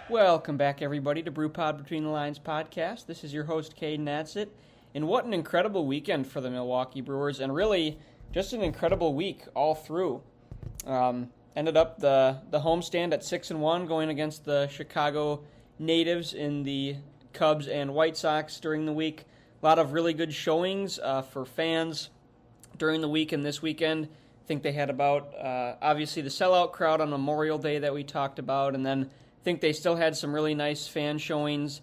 Welcome back, everybody, to Brew Pod Between the Lines podcast. This is your host, Caden Nadsett, and what an incredible weekend for the Milwaukee Brewers, and really just an incredible week all through. Ended up the homestand at 6-1, going against the Chicago natives in the Cubs and White Sox during the week. A lot of really good showings for fans during the week and this weekend. I think they had about, obviously, the sellout crowd on Memorial Day that we talked about, and then I think they still had some really nice fan showings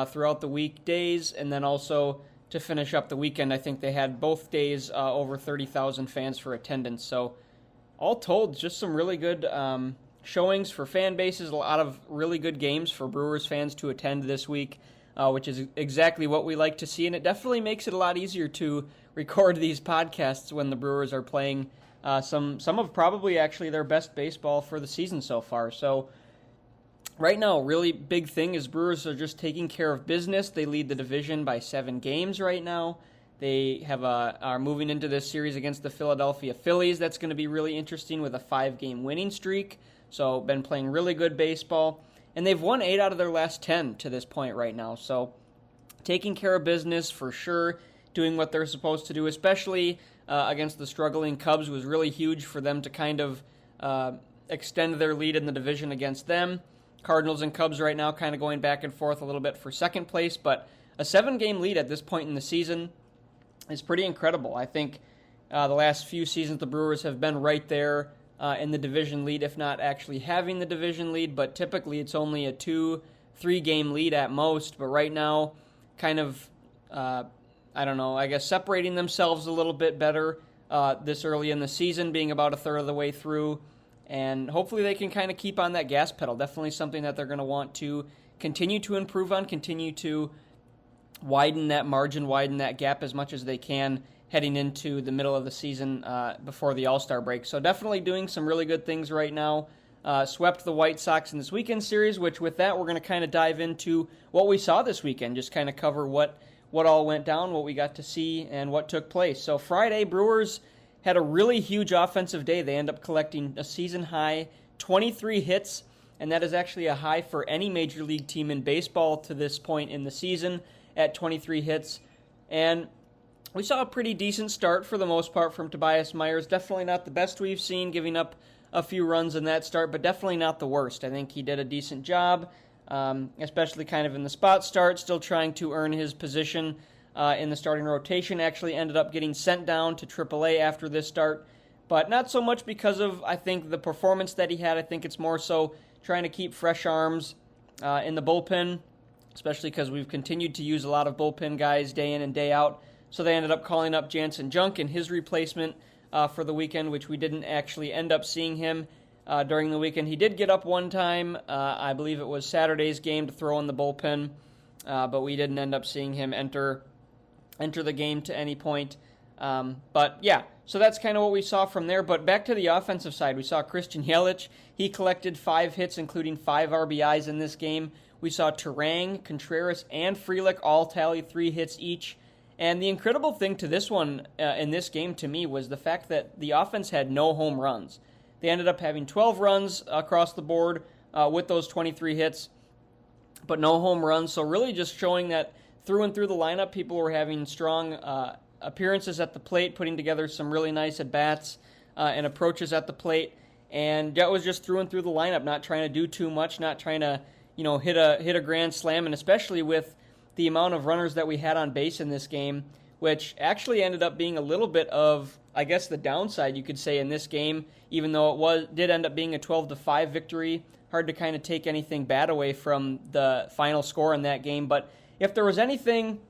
throughout the weekdays, and then also to finish up the weekend, I think they had both days over 30,000 fans for attendance. So all told, just some really good showings for fan bases, a lot of really good games for Brewers fans to attend this week, which is exactly what we like to see, and it definitely makes it a lot easier to record these podcasts when the Brewers are playing some of probably actually their best baseball for the season so far. So right now, really big thing is Brewers are just taking care of business. They lead the division by 7 games right now. They are moving into this series against the Philadelphia Phillies. That's going to be really interesting with a 5-game winning streak. So been playing really good baseball. And they've won 8 out of their last 10 to this point right now. So taking care of business for sure, doing what they're supposed to do, especially against the struggling Cubs, was really huge for them to kind of extend their lead in the division against them. Cardinals and Cubs right now kind of going back and forth a little bit for second place, but a 7-game lead at this point in the season is pretty incredible. I think the last few seasons the Brewers have been right there in the division lead, if not actually having the division lead, but typically it's only a 2-3 game lead at most. But right now, kind of, I guess separating themselves a little bit better this early in the season, being about a third of the way through. And hopefully they can kind of keep on that gas pedal. Definitely something that they're going to want to continue to improve on, continue to widen that margin, widen that gap as much as they can heading into the middle of the season before the All-Star break. So definitely doing some really good things right now. Swept the White Sox in this weekend series, which with that we're going to kind of dive into what we saw this weekend, just kind of cover what all went down, what we got to see, and what took place. So Friday, Brewers had a really huge offensive day. They end up collecting a season-high 23 hits, and that is actually a high for any major league team in baseball to this point in the season at 23 hits. And we saw a pretty decent start for the most part from Tobias Myers. Definitely not the best we've seen, giving up a few runs in that start, but definitely not the worst. I think he did a decent job, especially kind of in the spot start, still trying to earn his position in the starting rotation. Actually ended up getting sent down to AAA after this start, but not so much because of, I think, the performance that he had. I think it's more so trying to keep fresh arms in the bullpen, especially because we've continued to use a lot of bullpen guys day in and day out. So they ended up calling up Jansen Junk in his replacement for the weekend, which we didn't actually end up seeing him during the weekend. He did get up one time, I believe it was Saturday's game, to throw in the bullpen, but we didn't end up seeing him enter the game to any point. But yeah, so that's kind of what we saw from there. But back to the offensive side, we saw Christian Yelich. He collected 5 hits, including 5 RBIs in this game. We saw Turang, Contreras, and Frelick all tally 3 hits each. And the incredible thing to this one in this game to me was the fact that the offense had no home runs. They ended up having 12 runs across the board with those 23 hits, but no home runs. So really just showing that through and through the lineup, people were having strong appearances at the plate, putting together some really nice at-bats and approaches at the plate. And that was just through and through the lineup, not trying to do too much, not trying to, hit a grand slam, and especially with the amount of runners that we had on base in this game, which actually ended up being a little bit of, I guess, the downside, you could say, in this game, even though it did end up being a 12-5 victory. Hard to kind of take anything bad away from the final score in that game, but if there was anything,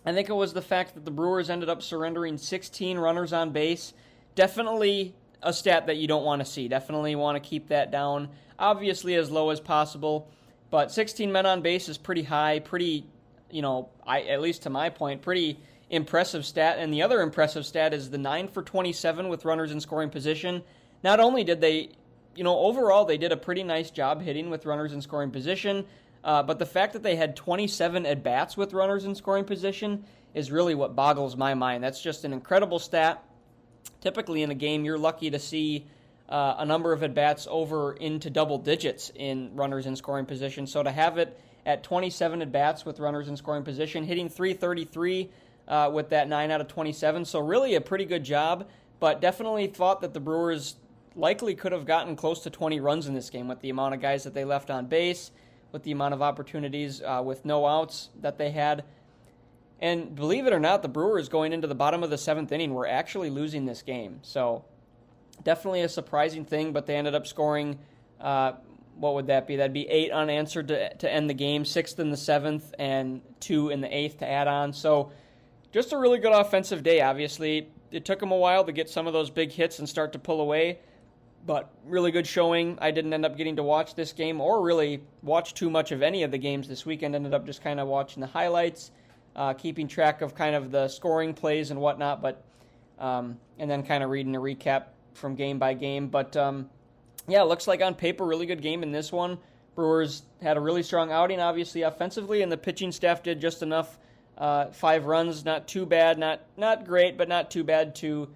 I think it was the fact that the Brewers ended up surrendering 16 runners on base. Definitely a stat that you don't want to see. Definitely want to keep that down, obviously as low as possible. But 16 men on base is pretty high, pretty, at least to my point, pretty impressive stat. And the other impressive stat is the 9 for 27 with runners in scoring position. Not only did they, overall they did a pretty nice job hitting with runners in scoring position, but the fact that they had 27 at-bats with runners in scoring position is really what boggles my mind. That's just an incredible stat. Typically in a game, you're lucky to see a number of at-bats over into double digits in runners in scoring position. So to have it at 27 at-bats with runners in scoring position, hitting .333 with that 9 out of 27. So really a pretty good job, but definitely thought that the Brewers likely could have gotten close to 20 runs in this game with the amount of guys that they left on base, with the amount of opportunities with no outs that they had. And believe it or not, the Brewers going into the bottom of the 7th inning were actually losing this game. So definitely a surprising thing, but they ended up scoring, what would that be? That'd be 8 unanswered to end the game, 6 in the 7th, and 2 in the 8th to add on. So just a really good offensive day, obviously. It took them a while to get some of those big hits and start to pull away, but really good showing. I didn't end up getting to watch this game or really watch too much of any of the games this weekend. Ended up just kind of watching the highlights, keeping track of kind of the scoring plays and whatnot, but and then kind of reading a recap from game by game. But yeah, it looks like on paper, really good game in this one. Brewers had a really strong outing, obviously, offensively, and the pitching staff did just enough. 5 runs, not too bad, not great, but not too bad to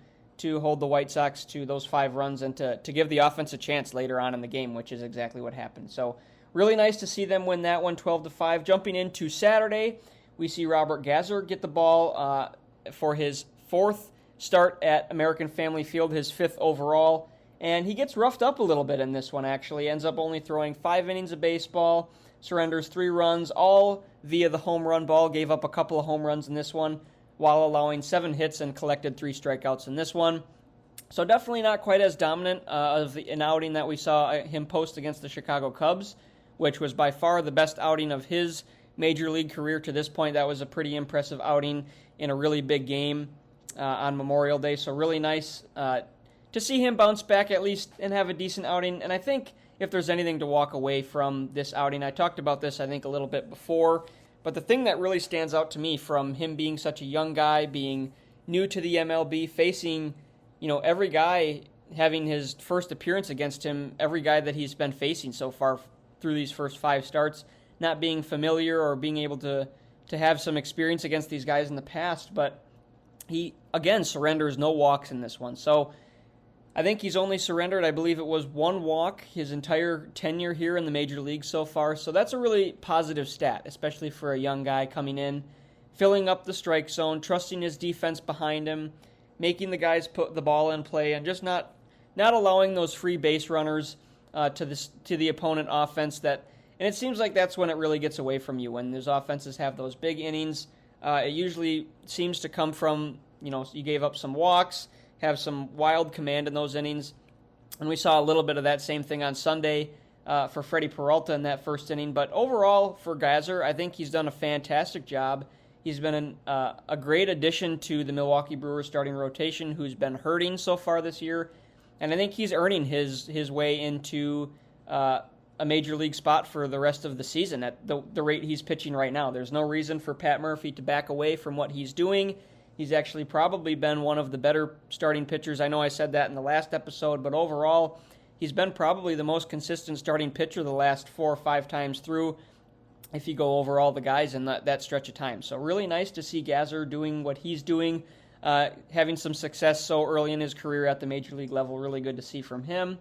hold the White Sox to those 5 runs and to give the offense a chance later on in the game, which is exactly what happened. So really nice to see them win that one 12-5. Jumping into Saturday, we see Robert Gazzer get the ball for his 4th start at American Family Field, his 5th overall, and he gets roughed up a little bit in this one, actually. Ends up only throwing 5 innings of baseball, surrenders 3 runs, all via the home run ball, gave up a couple of home runs in this one, while allowing 7 hits and collected 3 strikeouts in this one. So definitely not quite as dominant of an outing that we saw him post against the Chicago Cubs, which was by far the best outing of his major league career to this point. That was a pretty impressive outing in a really big game on Memorial Day. So really nice to see him bounce back at least and have a decent outing. And I think if there's anything to walk away from this outing, I talked about this I think a little bit before, but the thing that really stands out to me from him being such a young guy, being new to the MLB, facing, every guy having his first appearance against him, every guy that he's been facing so far through these first 5 starts, not being familiar or being able to have some experience against these guys in the past, but he, again, surrenders no walks in this one. So I think he's only surrendered, I believe it was 1 walk his entire tenure here in the major league so far. So that's a really positive stat, especially for a young guy coming in, filling up the strike zone, trusting his defense behind him, making the guys put the ball in play, and just not allowing those free base runners to the opponent offense. And it seems like that's when it really gets away from you, when those offenses have those big innings. It usually seems to come from, you gave up some walks, have some wild command in those innings. And we saw a little bit of that same thing on Sunday for Freddie Peralta in that first inning. But overall, for Gazzer, I think he's done a fantastic job. He's been a great addition to the Milwaukee Brewers starting rotation, who's been hurting so far this year. And I think he's earning his way into a major league spot for the rest of the season at the rate he's pitching right now. There's no reason for Pat Murphy to back away from what he's doing. He's actually probably been one of the better starting pitchers. I know I said that in the last episode, but overall, he's been probably the most consistent starting pitcher the last 4 or 5 times through, if you go over all the guys in that stretch of time. So really nice to see Gazzer doing what he's doing, having some success so early in his career at the major league level. Really good to see from him.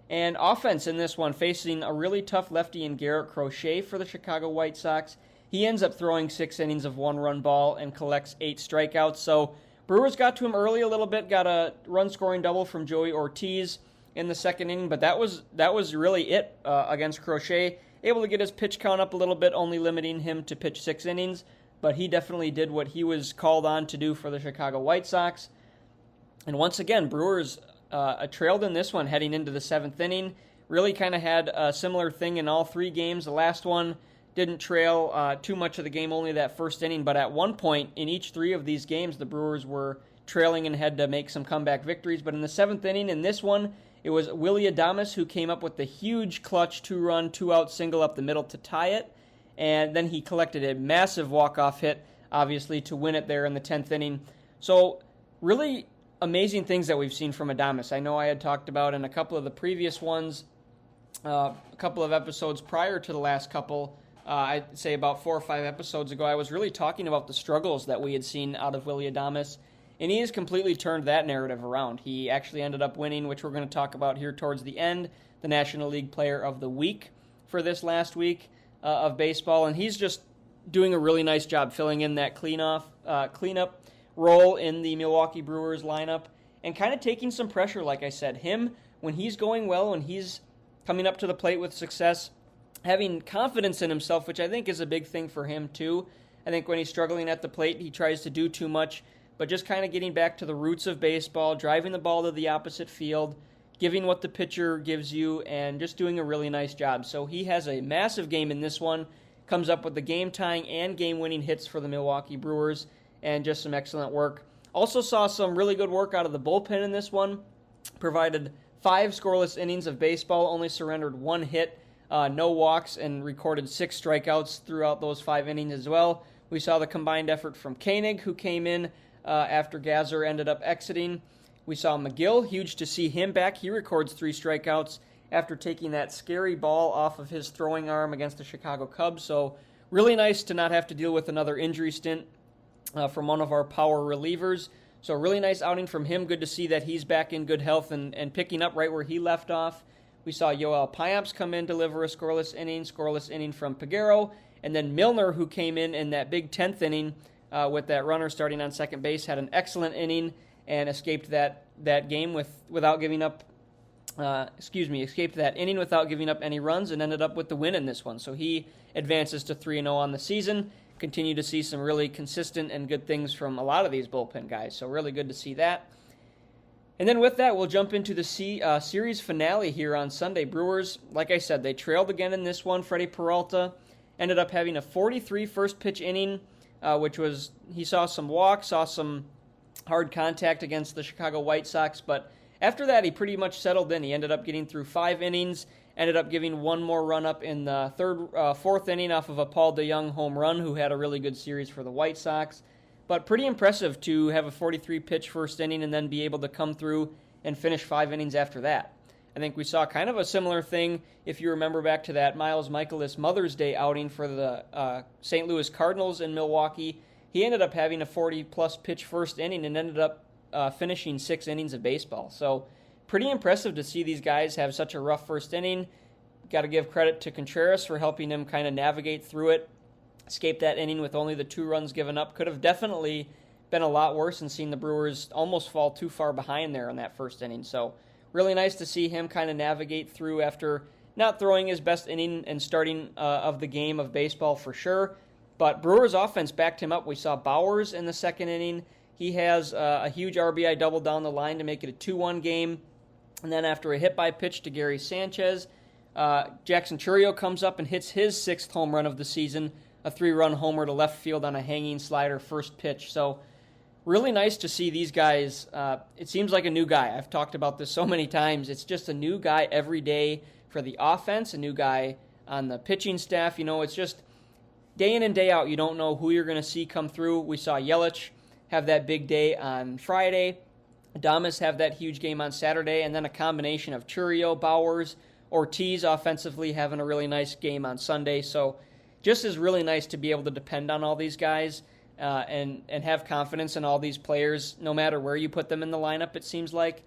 And offense in this one, facing a really tough lefty in Garrett Crochet for the Chicago White Sox. He ends up throwing 6 innings of 1-run ball and collects 8 strikeouts. So Brewers got to him early a little bit, got a run-scoring double from Joey Ortiz in the second inning, but that was really it against Crochet. Able to get his pitch count up a little bit, only limiting him to pitch 6 innings, but he definitely did what he was called on to do for the Chicago White Sox. And once again, Brewers trailed in this one heading into the 7th inning. Really kind of had a similar thing in all 3 games. The last one didn't trail too much of the game, only that first inning, but at one point in each 3 of these games, the Brewers were trailing and had to make some comeback victories. But in the 7th inning, in this one, it was Willy Adames who came up with the huge clutch 2-run, 2-out single up the middle to tie it, and then he collected a massive walk-off hit, obviously, to win it there in the 10th inning. So really amazing things that we've seen from Adames. I know I had talked about in a couple of the previous ones, a couple of episodes prior to the last couple, I'd say about 4 or 5 episodes ago, I was really talking about the struggles that we had seen out of Willy Adames And he has completely turned that narrative around. He actually ended up winning, which we're going to talk about here towards the end, the National League Player of the Week for this last week of baseball. And he's just doing a really nice job filling in that cleanup role in the Milwaukee Brewers lineup and kind of taking some pressure, like I said. Him, when he's going well, when he's coming up to the plate with success, having confidence in himself, which I think is a big thing for him too. I think when he's struggling at the plate, he tries to do too much, but just kind of getting back to the roots of baseball, driving the ball to the opposite field, giving what the pitcher gives you, and just doing a really nice job. So he has a massive game in this one, comes up with the game-tying and game-winning hits for the Milwaukee Brewers, and just some excellent work. Also saw some really good work out of the bullpen in this one, provided 5 scoreless innings of baseball, only surrendered 1 hit, no walks, and recorded 6 strikeouts throughout those 5 innings as well. We saw the combined effort from Koenig, who came in after Gazer ended up exiting. We saw McGill, huge to see him back. He records 3 strikeouts after taking that scary ball off of his throwing arm against the Chicago Cubs. So really nice to not have to deal with another injury stint from one of our power relievers. So really nice outing from him. Good to see that he's back in good health and picking up right where he left off. We saw Yoel Payamps come in, deliver a scoreless inning from Peguero. And then Milner, who came in that big 10th inning with that runner starting on second base, had an excellent inning and escaped that game without giving up. Escaped that inning without giving up any runs and ended up with the win in this one. So he advances to 3-0 on the season. Continue to see some really consistent and good things from a lot of these bullpen guys. So really good to see that. And then with that, we'll jump into the series finale here on Sunday. Brewers, like I said, they trailed again in this one. Freddie Peralta ended up having a 43 first pitch inning, which was, he saw some walks, saw some hard contact against the Chicago White Sox, but after that, he pretty much settled in. He ended up getting through 5 innings, ended up giving 1 more run up in the fourth inning off of a Paul DeJong home run, who had a really good series for the White Sox. But pretty impressive to have a 43-pitch first inning and then be able to come through and finish 5 innings after that. I think we saw kind of a similar thing, if you remember back to that Miles Michaelis Mother's Day outing for the St. Louis Cardinals in Milwaukee. He ended up having a 40-plus pitch first inning and ended up finishing 6 innings of baseball. So pretty impressive to see these guys have such a rough first inning. Got to give credit to Contreras for helping him kind of navigate through it. Escaped that inning with only the 2 runs given up. Could have definitely been a lot worse and seen the Brewers almost fall too far behind there in that first inning. So really nice to see him kind of navigate through after not throwing his best inning and starting of the game of baseball for sure. But Brewers offense backed him up. We saw Bowers in the second inning. He has a huge RBI double down the line to make it a 2-1 game. And then after a hit by pitch to Gary Sanchez, Jackson Chourio comes up and hits his 6th home run of the season, a 3-run homer to left field on a hanging slider first pitch. So really nice to see these guys. It seems like a new guy. I've talked about this so many times. It's just a new guy every day for the offense, a new guy on the pitching staff. You know, it's just day in and day out. You don't know who you're going to see come through. We saw Yelich have that big day on Friday. Adames have that huge game on Saturday, and then a combination of Chourio, Bowers, Ortiz offensively having a really nice game on Sunday. So just is really nice to be able to depend on all these guys and have confidence in all these players, no matter where you put them in the lineup, it seems like,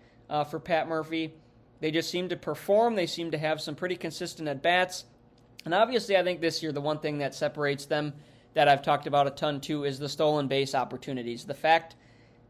for Pat Murphy. They just seem to perform. They seem to have some pretty consistent at-bats. And obviously, I think this year the one thing that separates them that I've talked about a ton too is the stolen base opportunities. The fact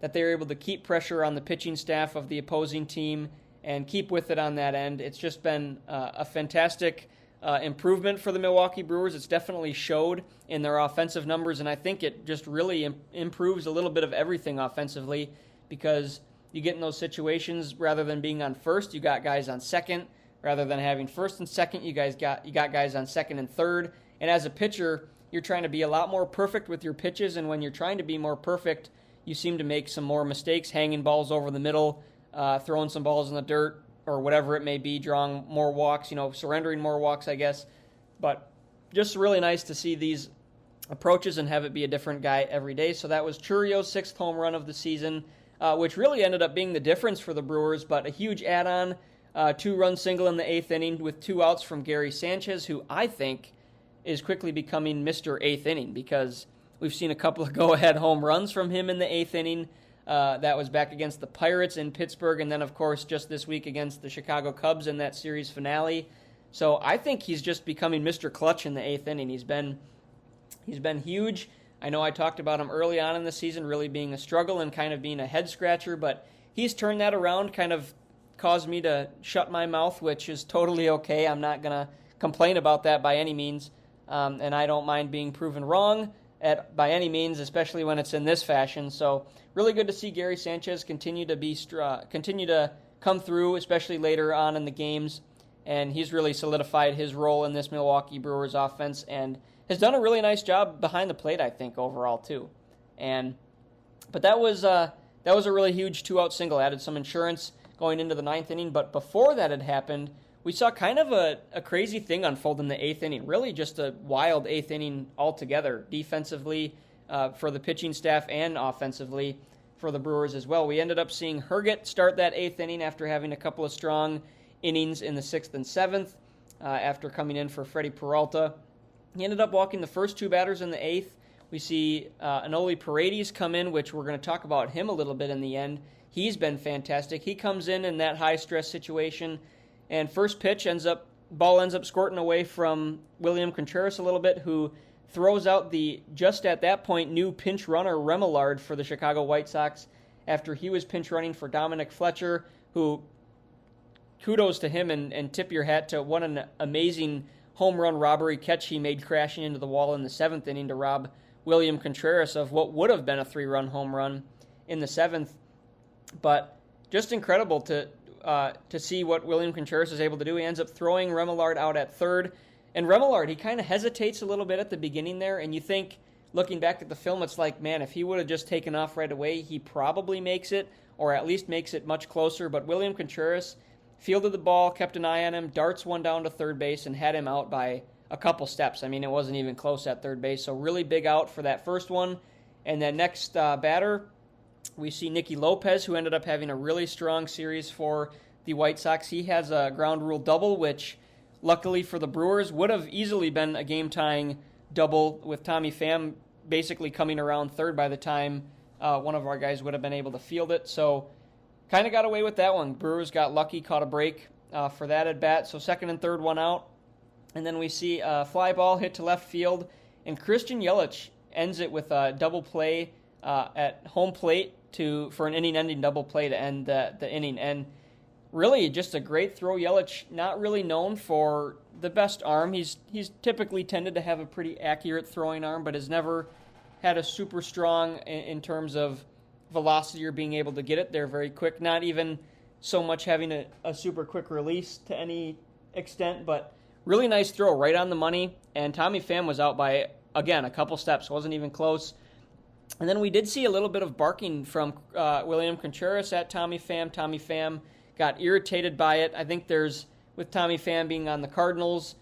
that they're able to keep pressure on the pitching staff of the opposing team and keep with it on that end. It's just been a fantastic improvement for the Milwaukee Brewers. It's definitely showed in their offensive numbers, and I think it just really improves a little bit of everything offensively because you get in those situations rather than being on first, you got guys on second. Rather than having first and second, you got guys on second and third. And as a pitcher, you're trying to be a lot more perfect with your pitches, and when you're trying to be more perfect, you seem to make some more mistakes, hanging balls over the middle, throwing some balls in the dirt, or whatever it may be, drawing more walks, surrendering more walks, I guess. But just really nice to see these approaches and have it be a different guy every day. So that was Chourio's 6th home run of the season, which really ended up being the difference for the Brewers, but a huge add-on, 2-run single in the 8th inning with 2 outs from Gary Sanchez, who I think is quickly becoming Mr. 8th inning because we've seen a couple of go-ahead home runs from him in the 8th inning. That was back against the Pirates in Pittsburgh, and then, of course, just this week against the Chicago Cubs in that series finale. So I think he's just becoming Mr. Clutch in the 8th inning. He's been huge. I know I talked about him early on in the season really being a struggle and kind of being a head-scratcher, but he's turned that around, kind of caused me to shut my mouth, which is totally okay. I'm not going to complain about that by any means, and I don't mind being proven wrong by any means, especially when it's in this fashion. So really good to see Gary Sanchez continue to come through, especially later on in the games, and he's really solidified his role in this Milwaukee Brewers offense and has done a really nice job behind the plate, I think, overall too. But that was a really huge 2-out single, added some insurance going into the 9th inning. But before that had happened, we saw kind of a crazy thing unfold in the 8th inning. Really just a wild 8th inning altogether, defensively for the pitching staff and offensively for the Brewers as well. We ended up seeing Herget start that 8th inning after having a couple of strong innings in the 6th and 7th after coming in for Freddie Peralta. He ended up walking the first 2 batters in the 8th. We see Anoli Paredes come in, which we're going to talk about him a little bit in the end. He's been fantastic. He comes in that high-stress situation, and first pitch ball ends up squirting away from William Contreras a little bit, who throws out the, just at that point, new pinch runner Remillard for the Chicago White Sox after he was pinch running for Dominic Fletcher, who, kudos to him and tip your hat to what an amazing home run robbery catch he made crashing into the wall in the 7th inning to rob William Contreras of what would have been a 3-run home run in the 7th. But just incredible to see what William Contreras is able to do. He ends up throwing Remillard out at third. And Remillard, he kind of hesitates a little bit at the beginning there, and you think, looking back at the film, it's like, man, if he would have just taken off right away, he probably makes it, or at least makes it much closer. But William Contreras fielded the ball, kept an eye on him, darts one down to third base, and had him out by a couple steps. I mean, it wasn't even close at third base, so really big out for that first one. And then next batter, we see Nicky Lopez, who ended up having a really strong series for the White Sox. He has a ground rule double, which luckily for the Brewers would have easily been a game-tying double, with Tommy Pham basically coming around third by the time one of our guys would have been able to field it. So kind of got away with that one. Brewers got lucky, caught a break for that at bat. So second and third one out. And then we see a fly ball hit to left field, and Christian Yelich ends it with a double play at home plate for an inning-ending double play to end the inning. And really just a great throw. Yelich, not really known for the best arm. He's typically tended to have a pretty accurate throwing arm, but has never had a super strong in terms of velocity or being able to get it there very quick. Not even so much having a super quick release to any extent, but really nice throw right on the money. And Tommy Pham was out by, again, a couple steps. Wasn't even close. And then we did see a little bit of barking from William Contreras at Tommy Pham. Tommy Pham got irritated by it. I think with Tommy Pham being on the Cardinals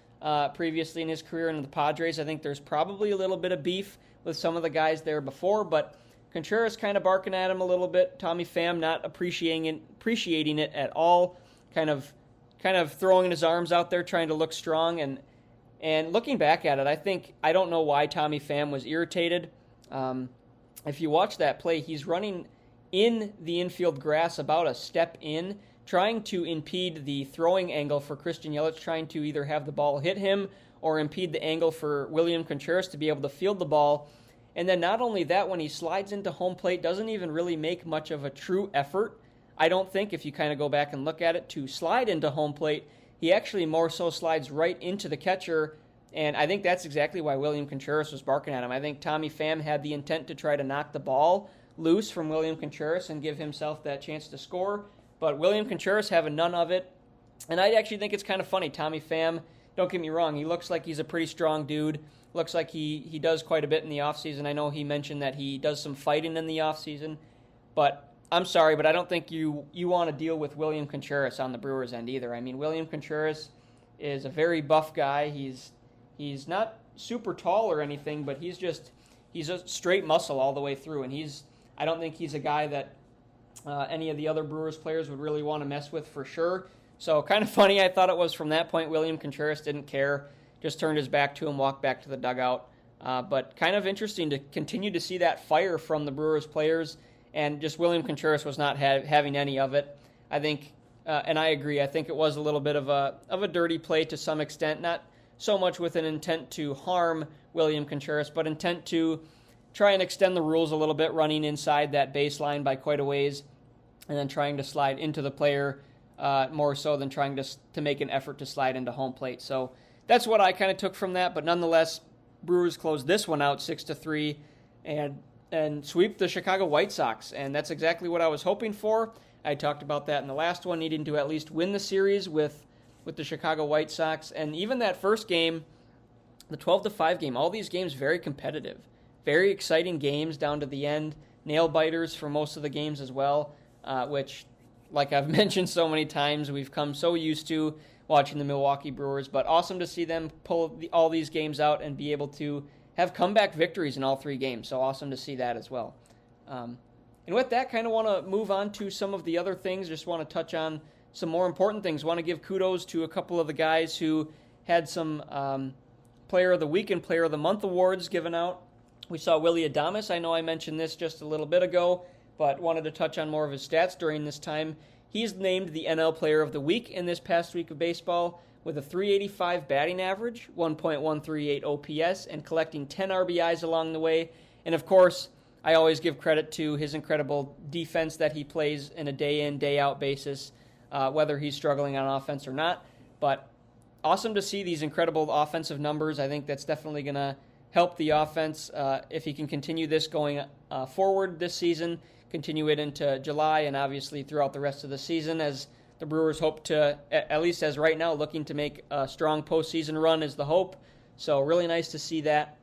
previously in his career and the Padres, I think there's probably a little bit of beef with some of the guys there before, but Contreras kind of barking at him a little bit. Tommy Pham not appreciating it at all, kind of throwing his arms out there, trying to look strong. And looking back at it, I don't know why Tommy Pham was irritated. If you watch that play, he's running in the infield grass about a step in, trying to impede the throwing angle for Christian Yelich, trying to either have the ball hit him or impede the angle for William Contreras to be able to field the ball. And then not only that, when he slides into home plate, doesn't even really make much of a true effort, I don't think, if you kind of go back and look at it, to slide into home plate. He actually more so slides right into the catcher, and I think that's exactly why William Contreras was barking at him. I think Tommy Pham had the intent to try to knock the ball loose from William Contreras and give himself that chance to score, but William Contreras having none of it. And I actually think it's kind of funny. Tommy Pham, don't get me wrong, he looks like he's a pretty strong dude. Looks like he does quite a bit in the offseason. I know he mentioned that he does some fighting in the offseason, but I'm sorry, but I don't think you want to deal with William Contreras on the Brewers end either. I mean, William Contreras is a very buff guy. He's not super tall or anything, but he's a straight muscle all the way through, and I don't think he's a guy that any of the other Brewers players would really want to mess with for sure. So kind of funny, I thought it was from that point. William Contreras didn't care, just turned his back to him, walked back to the dugout. But kind of interesting to continue to see that fire from the Brewers players and just William Contreras was not having any of it. I think, and I agree, I think it was a little bit of a dirty play to some extent, not so much with an intent to harm William Contreras, but intent to try and extend the rules a little bit, running inside that baseline by quite a ways, and then trying to slide into the player more so than trying to make an effort to slide into home plate. So that's what I kind of took from that, but nonetheless, Brewers closed this one out 6-3 and sweep the Chicago White Sox, and that's exactly what I was hoping for. I talked about that in the last one, needing to at least win the series with the Chicago White Sox, and even that first game, the 12-5 game, all these games very competitive, very exciting games down to the end, nail biters for most of the games as well, which, like I've mentioned so many times, we've come so used to watching the Milwaukee Brewers, but awesome to see them pull all these games out and be able to have comeback victories in all 3 games, so awesome to see that as well. And with that, kind of want to move on to some of the other things, just want to touch on some more important things. Want to give kudos to a couple of the guys who had some Player of the Week and Player of the Month awards given out. We saw Willy Adames. I know I mentioned this just a little bit ago, but wanted to touch on more of his stats during this time. He's named the NL Player of the Week in this past week of baseball with a .385 batting average, 1.138 OPS, and collecting 10 RBIs along the way. And of course, I always give credit to his incredible defense that he plays in a day-in, day-out basis, whether he's struggling on offense or not. But awesome to see these incredible offensive numbers. I think that's definitely going to help the offense if he can continue this going forward this season, continue it into July, and obviously throughout the rest of the season, as the Brewers hope to, at least as right now, looking to make a strong postseason run is the hope. So really nice to see that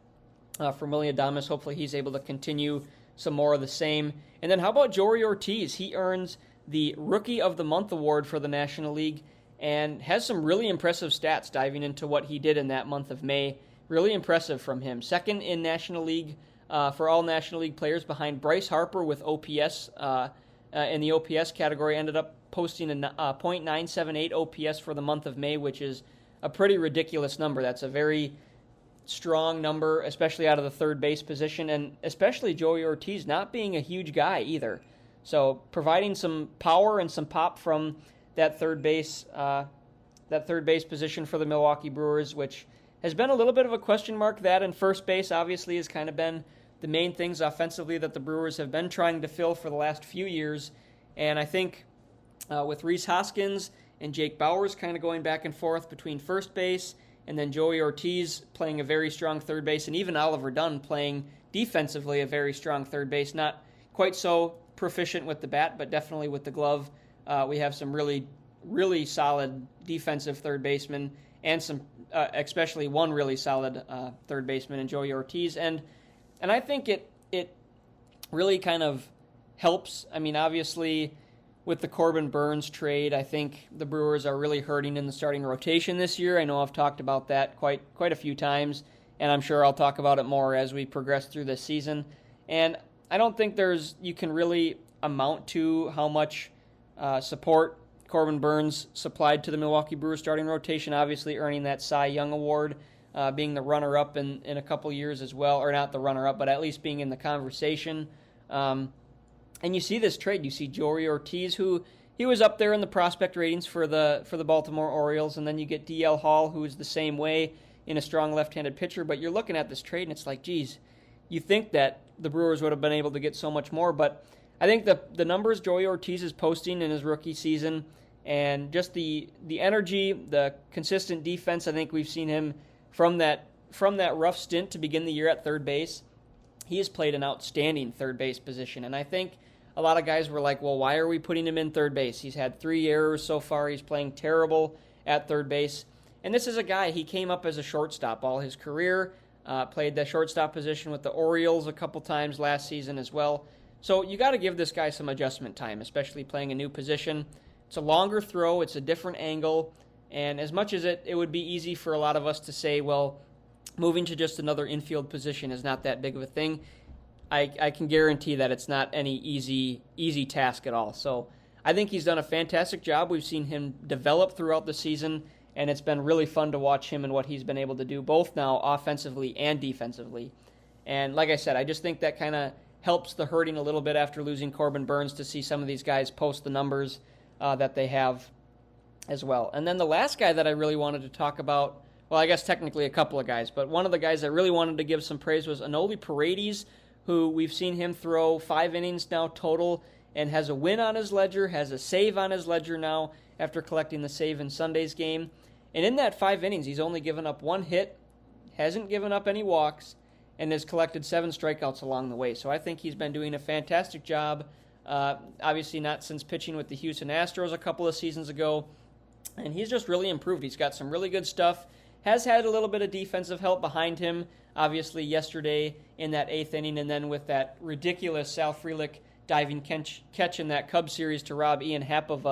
from Willy Adames. Hopefully he's able to continue some more of the same. And then how about Joey Ortiz? He earns the Rookie of the Month award for the National League and has some really impressive stats diving into what he did in that month of May. Really impressive from him. Second in National League for all National League players behind Bryce Harper with OPS. In the OPS category, ended up posting a .978 OPS for the month of May, which is a pretty ridiculous number. That's a very strong number, especially out of the third base position, and especially Joey Ortiz not being a huge guy either. So providing some power and some pop from that third base position for the Milwaukee Brewers, which has been a little bit of a question mark. That and first base obviously has kind of been the main things offensively that the Brewers have been trying to fill for the last few years. And I think with Rhys Hoskins and Jake Bauers kind of going back and forth between first base, and then Joey Ortiz playing a very strong third base, and even Oliver Dunn playing defensively a very strong third base. Not quite so proficient with the bat, but definitely with the glove. We have some really, really solid defensive third basemen, and some, especially one really solid third baseman in Joey Ortiz. And I think it really kind of helps. I mean, obviously, with the Corbin Burnes trade, I think the Brewers are really hurting in the starting rotation this year. I know I've talked about that quite a few times, and I'm sure I'll talk about it more as we progress through this season. And I don't think you can really amount to how much support Corbin Burnes supplied to the Milwaukee Brewers starting rotation, obviously earning that Cy Young Award, being the runner-up in a couple years as well, or not the runner-up, but at least being in the conversation. And you see this trade. You see Joey Ortiz, who he was up there in the prospect ratings for the Baltimore Orioles, and then you get DL Hall, who is the same way in a strong left-handed pitcher. But you're looking at this trade, and it's like, geez, you think that the Brewers would have been able to get so much more. But I think the numbers Joey Ortiz is posting in his rookie season, and just the energy, the consistent defense, I think we've seen him from that rough stint to begin the year at third base. He has played an outstanding third base position, and I think a lot of guys were like, well, why are we putting him in third base? He's had 3 errors so far. He's playing terrible at third base. And this is a guy, he came up as a shortstop all his career, played the shortstop position with the Orioles a couple times last season as well. So you got to give this guy some adjustment time, especially playing a new position. It's a longer throw. It's a different angle. And as much as it would be easy for a lot of us to say, well, moving to just another infield position is not that big of a thing, I can guarantee that it's not any easy task at all. So I think he's done a fantastic job. We've seen him develop throughout the season, and it's been really fun to watch him and what he's been able to do, both now offensively and defensively. And like I said, I just think that kind of helps the hurting a little bit after losing Corbin Burns to see some of these guys post the numbers that they have as well. And then the last guy that I really wanted to talk about, well, I guess technically a couple of guys, but one of the guys I really wanted to give some praise was Enoli Paredes, who we've seen him throw 5 innings now total and has a win on his ledger, has a save on his ledger now after collecting the save in Sunday's game. And in that 5 innings, he's only given up 1 hit, hasn't given up any walks, and has collected 7 strikeouts along the way. So I think he's been doing a fantastic job. Obviously not since pitching with the Houston Astros a couple of seasons ago. And he's just really improved. He's got some really good stuff. Has had a little bit of defensive help behind him, obviously yesterday in that 8th inning, and then with that ridiculous Sal Frelick diving catch in that Cubs series to rob Ian Happ of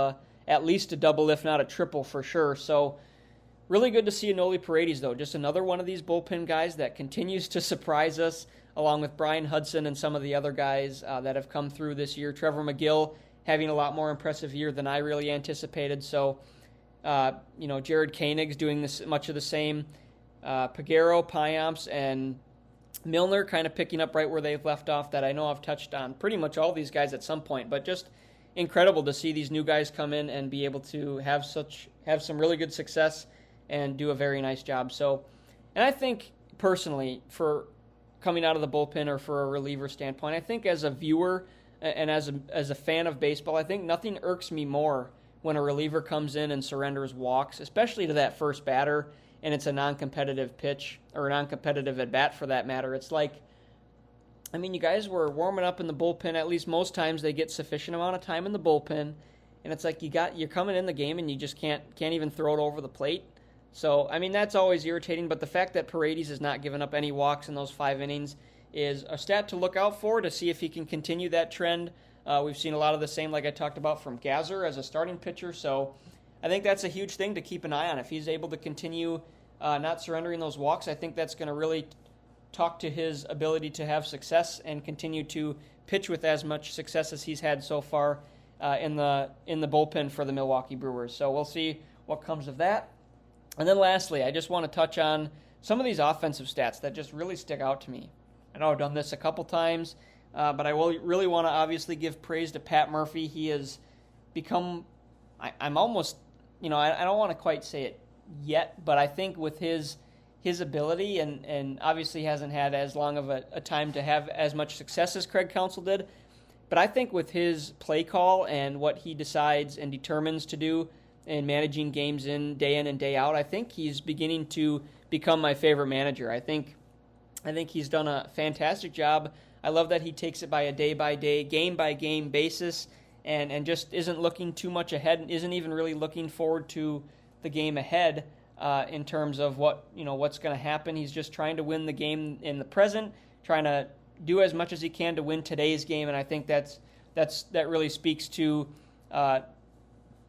at least a double, if not a triple for sure. So really good to see Enoli Paredes, though. Just another one of these bullpen guys that continues to surprise us, along with Brian Hudson and some of the other guys that have come through this year. Trevor McGill having a lot more impressive year than I really anticipated. So, Jared Koenig's doing much of the same. Peguero, Payamps, and Milner kind of picking up right where they've left off, that I know I've touched on pretty much all these guys at some point, but just incredible to see these new guys come in and be able to have some really good success and do a very nice job. So, and I think personally, for coming out of the bullpen or for a reliever standpoint, I think as a viewer and as a fan of baseball, I think nothing irks me more when a reliever comes in and surrenders walks, especially to that first batter, and it's a non-competitive pitch, or a non-competitive at-bat for that matter. It's like, I mean, you guys were warming up in the bullpen. At least most times they get sufficient amount of time in the bullpen, and it's like you're coming in the game and you just can't even throw it over the plate. So, I mean, that's always irritating, but the fact that Paredes has not given up any walks in those 5 innings is a stat to look out for to see if he can continue that trend. We've seen a lot of the same, like I talked about, from Gazer as a starting pitcher, so I think that's a huge thing to keep an eye on. If he's able to continue not surrendering those walks, I think that's going to really talk to his ability to have success and continue to pitch with as much success as he's had so far in the bullpen for the Milwaukee Brewers. So we'll see what comes of that. And then lastly, I just want to touch on some of these offensive stats that just really stick out to me. I know I've done this a couple times, but I will really want to obviously give praise to Pat Murphy. He has become, I'm almost, I don't want to quite say it yet, but I think with his ability, and obviously hasn't had as long of a time to have as much success as Craig Counsell did, but I think with his play call and what he decides and determines to do in managing games in and day out, I think he's beginning to become my favorite manager. I think he's done a fantastic job. I love that he takes it by a day-by-day, game-by-game basis, and just isn't looking too much ahead, and isn't even really looking forward to the game ahead in terms of what's going to happen. He's just trying to win the game in the present, trying to do as much as he can to win today's game, and I think that really speaks to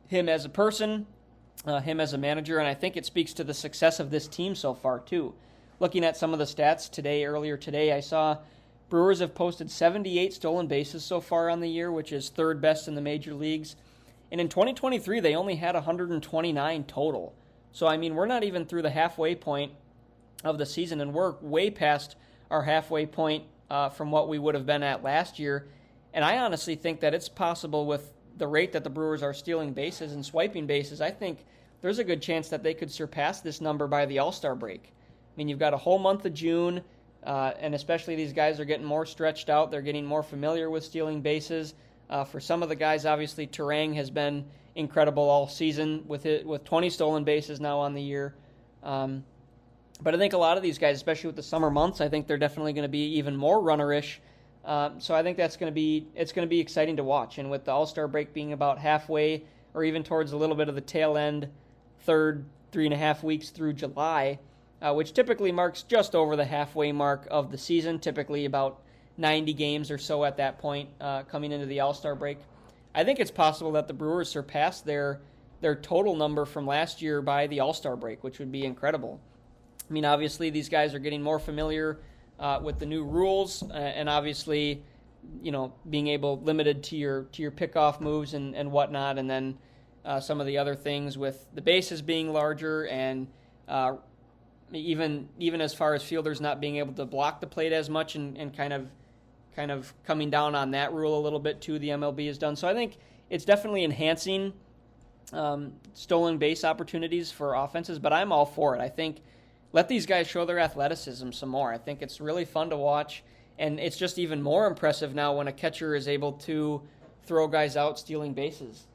him as a person, him as a manager, and I think it speaks to the success of this team so far too. Looking at some of the stats earlier today, I saw Brewers have posted 78 stolen bases so far on the year, which is 3rd best in the major leagues. And in 2023, they only had 129 total. So, I mean, we're not even through the halfway point of the season, and we're way past our halfway point from what we would have been at last year. And I honestly think that it's possible with the rate that the Brewers are stealing bases and swiping bases. I think there's a good chance that they could surpass this number by the All-Star break. I mean, you've got a whole month of June, and especially these guys are getting more stretched out. They're getting more familiar with stealing bases. For some of the guys, obviously, Turang has been incredible all season with 20 stolen bases now on the year. But I think a lot of these guys, especially with the summer months, I think they're definitely going to be even more runner-ish. So I think it's going to be exciting to watch. And with the All-Star break being about halfway or even towards a little bit of the tail end, 3.5 weeks through July, which typically marks just over the halfway mark of the season, typically about 90 games or so at that point coming into the All-Star break. I think it's possible that the Brewers surpass their total number from last year by the All-Star break, which would be incredible. I mean, obviously, these guys are getting more familiar with the new rules, and obviously, being limited to your pickoff moves and whatnot, and then some of the other things with the bases being larger, and even as far as fielders not being able to block the plate as much and kind of kind of coming down on that rule a little bit too. The MLB has done so. I think it's definitely enhancing stolen base opportunities for offenses, but I'm all for it. I think let these guys show their athleticism some more. I think it's really fun to watch, and it's just even more impressive now when a catcher is able to throw guys out stealing bases.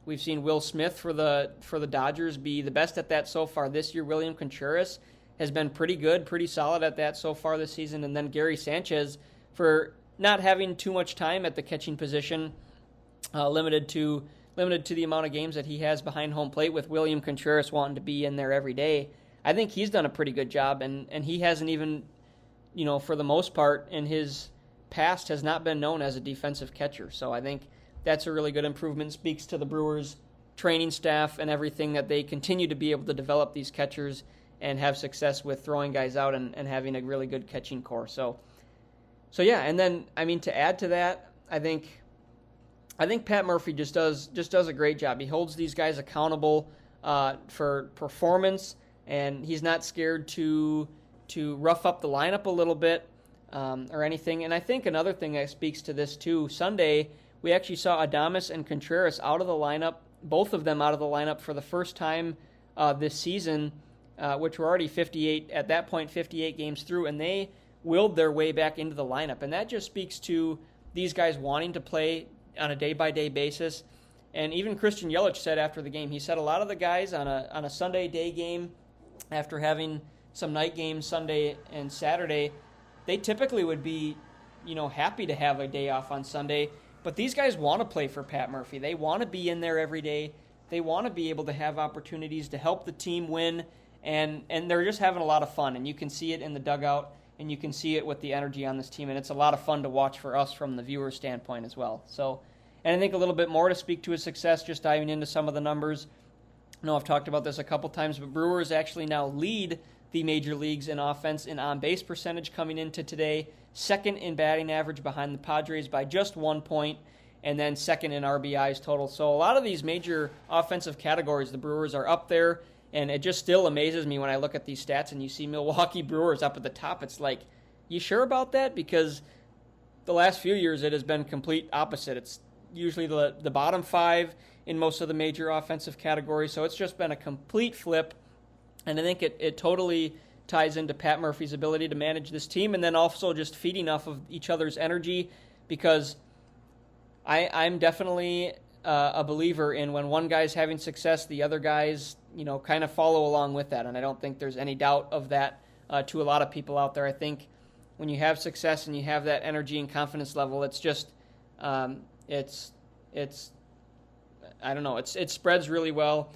We've seen Will Smith for the Dodgers be the best at that so far this year. William Contreras has been pretty good, pretty solid at that so far this season, and then Gary Sanchez for not having too much time at the catching position, limited to the amount of games that he has behind home plate, with William Contreras wanting to be in there every day. I think he's done a pretty good job, and he hasn't even, for the most part in his past, has not been known as a defensive catcher. So I think that's a really good improvement. Speaks to the Brewers training staff and everything, that they continue to be able to develop these catchers and have success with throwing guys out and having a really good catching core. So yeah, and then to add to that, I think Pat Murphy just does a great job. He holds these guys accountable for performance, and he's not scared to rough up the lineup a little bit or anything. And I think another thing that speaks to this too, Sunday we actually saw Adames and Contreras out of the lineup, both of them out of the lineup for the first time this season, which were already 58 games through, and they willed their way back into the lineup. And that just speaks to these guys wanting to play on a day-by-day basis. And even Christian Yelich said after the game, he said a lot of the guys on a Sunday day game, after having some night games Sunday and Saturday, they typically would be, happy to have a day off on Sunday. But these guys want to play for Pat Murphy. They want to be in there every day. They want to be able to have opportunities to help the team win, and they're just having a lot of fun. And you can see it in the dugout, and you can see it with the energy on this team, and it's a lot of fun to watch for us from the viewer standpoint as well. So, and I think a little bit more to speak to his success, just diving into some of the numbers. I know I've talked about this a couple times, but Brewers actually now lead the major leagues in offense in on-base percentage coming into today, second in batting average behind the Padres by just 1 point, and then second in RBIs total. So a lot of these major offensive categories, the Brewers are up there, and it just still amazes me when I look at these stats and you see Milwaukee Brewers up at the top. It's like, you sure about that? Because the last few years it has been complete opposite. It's usually the bottom five in most of the major offensive categories, so it's just been a complete flip. And I think it totally ties into Pat Murphy's ability to manage this team, and then also just feeding off of each other's energy, because I'm definitely a believer in when one guy's having success, the other guys, kind of follow along with that. And I don't think there's any doubt of that to a lot of people out there. I think when you have success and you have that energy and confidence level, it's just, it spreads really well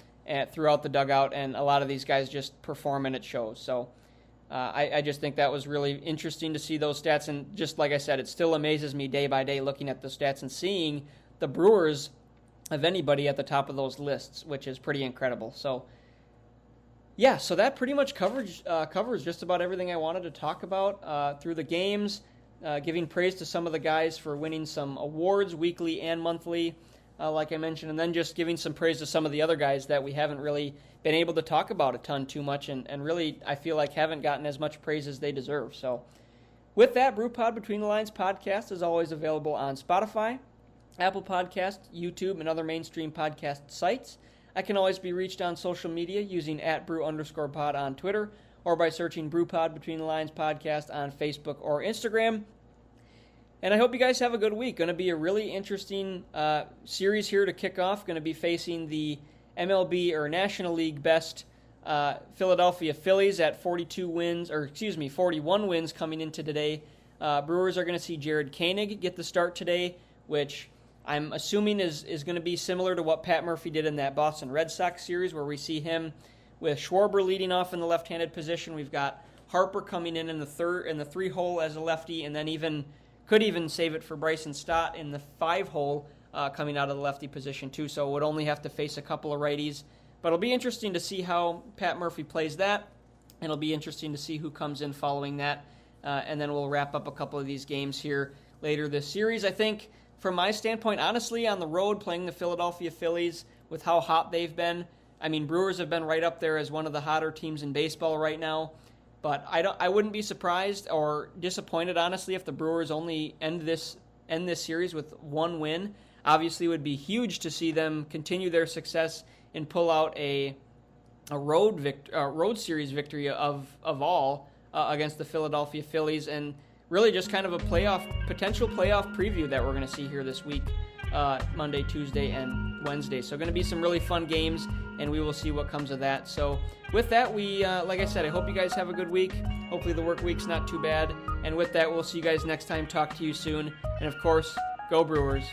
throughout the dugout, and a lot of these guys just perform and it shows. So I just think that was really interesting to see those stats, and just like I said, it still amazes me day by day looking at the stats and seeing the Brewers of anybody at the top of those lists, which is pretty incredible. So yeah, so that pretty much covers just about everything I wanted to talk about through the games, giving praise to some of the guys for winning some awards weekly and monthly, like I mentioned, and then just giving some praise to some of the other guys that we haven't really been able to talk about a ton too much, and really I feel like haven't gotten as much praise as they deserve. So with that, BrewPod Between the Lines podcast is always available on Spotify, Apple Podcasts, YouTube, and other mainstream podcast sites. I can always be reached on social media using @brew_pod on Twitter, or by searching BrewPod Between the Lines podcast on Facebook or Instagram. And I hope you guys have a good week. Going to be a really interesting series here to kick off. Going to be facing the MLB or National League best Philadelphia Phillies at 41 wins coming into today. Brewers are going to see Jared Koenig get the start today, which I'm assuming is going to be similar to what Pat Murphy did in that Boston Red Sox series, where we see him with Schwarber leading off in the left-handed position. We've got Harper coming in the 3-hole as a lefty, and then could even save it for Bryson Stott in the 5-hole coming out of the lefty position too. So would only have to face a couple of righties. But it'll be interesting to see how Pat Murphy plays that. It'll be interesting to see who comes in following that. And then we'll wrap up a couple of these games here later this series. I think from my standpoint, honestly, on the road playing the Philadelphia Phillies with how hot they've been, Brewers have been right up there as one of the hotter teams in baseball right now. But I wouldn't be surprised or disappointed, honestly, if the Brewers only end this series with one win. Obviously, it would be huge to see them continue their success and pull out a road series victory of all against the Philadelphia Phillies, and really just kind of a potential playoff preview that we're going to see here this week, Monday, Tuesday, and Wednesday. So going to be some really fun games, and we will see what comes of that. So with that, like I said, I hope you guys have a good week. Hopefully the work week's not too bad. And with that, we'll see you guys next time. Talk to you soon. And of course, go Brewers.